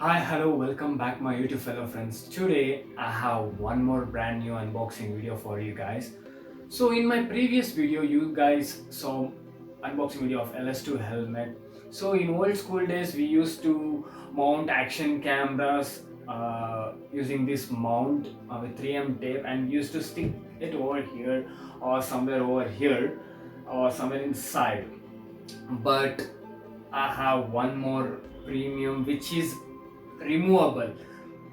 Hi, hello, welcome back my YouTube fellow friends. Today I have one more brand new unboxing video for you guys. So in my previous video you guys saw unboxing video of LS2 helmet. So in old school days we used to mount action cameras using this mount with 3M tape and used to stick it over here or somewhere over here or somewhere inside. But I have one more premium which is removable.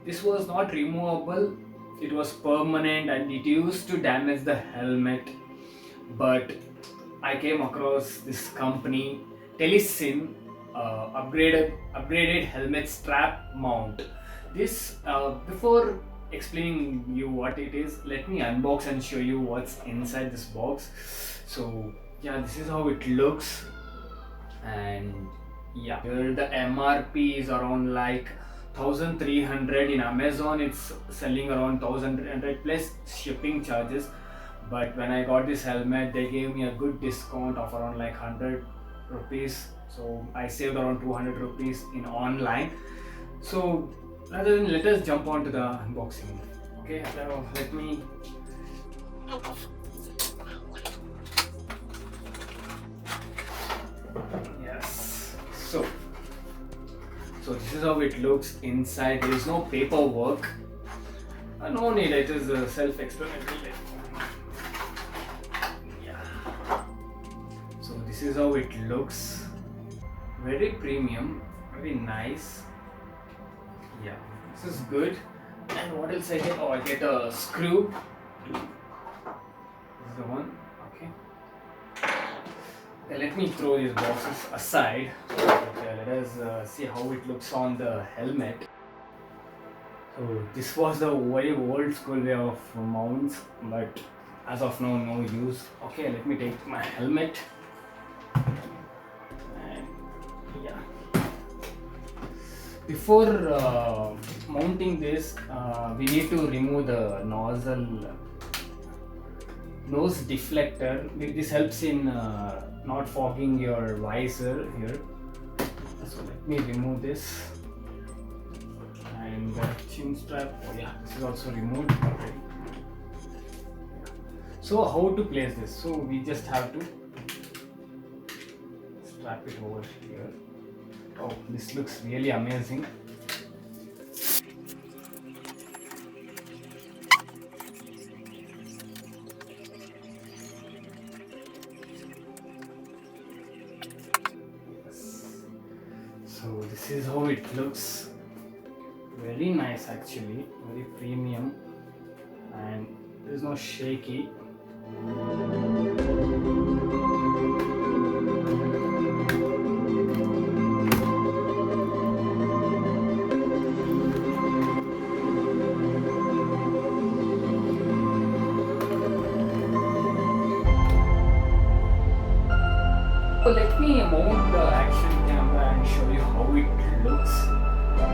This was not removable, it was permanent and it used to damage the helmet. But I came across this company TELESIN upgraded helmet strap mount. This before explaining you what it is, let me unbox and show you what's inside this box. So yeah, this is how it looks. And yeah, here the MRP is around like 1300. In Amazon it's selling around 1300 plus shipping charges. But when I got this helmet they gave me a good discount of around like 100 rupees, so I saved around 200 rupees in online. So rather than, let us jump on to the unboxing. Okay, so let me yes. So this is how it looks inside. There is no paperwork. No need, it is self-explanatory. Yeah. So this is how it looks. Very premium, very nice. Yeah, this is good. And what else I get? Oh, I get a screw. This is the one. Okay. Let me throw these boxes aside. Okay, let us see how it looks on the helmet. So this was the very old school way of mounts, but as of now, no use. Okay, let me take my helmet. And yeah. Before mounting this, we need to remove the nozzle nose deflector. This helps in not fogging your visor here. So let me remove this. And the chin strap, oh yeah, this is also removed already. So how to place this? So we just have to strap it over here. Oh, this looks really amazing. So this is how it looks. Very nice actually, very premium, and there is no shaky. So let me mount the action camera and show you how it looks.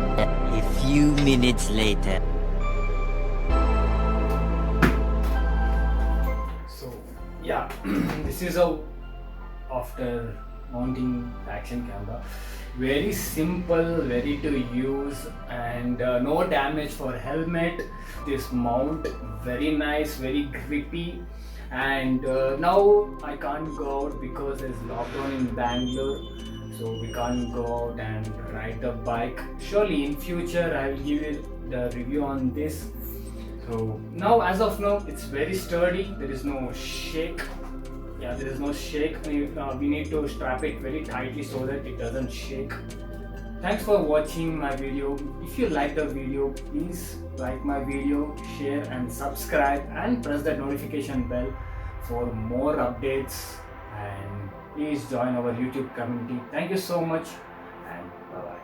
A few minutes later. So yeah, this is how after mounting the action camera. Very simple, ready to use, and no damage for helmet. This mount very nice, very grippy. And now I can't go out because there's lockdown in Bangalore, so we can't go out and ride the bike. Surely in future I will give you the review on this. So now, as of now, it's very sturdy. There is no shake. Yeah, there is no shake. We need to strap it very tightly so that it doesn't shake. Thanks for watching my video. If you like the video, please like my video, share and subscribe, and press that notification bell for more updates. And please join our YouTube community. Thank you so much, and bye bye.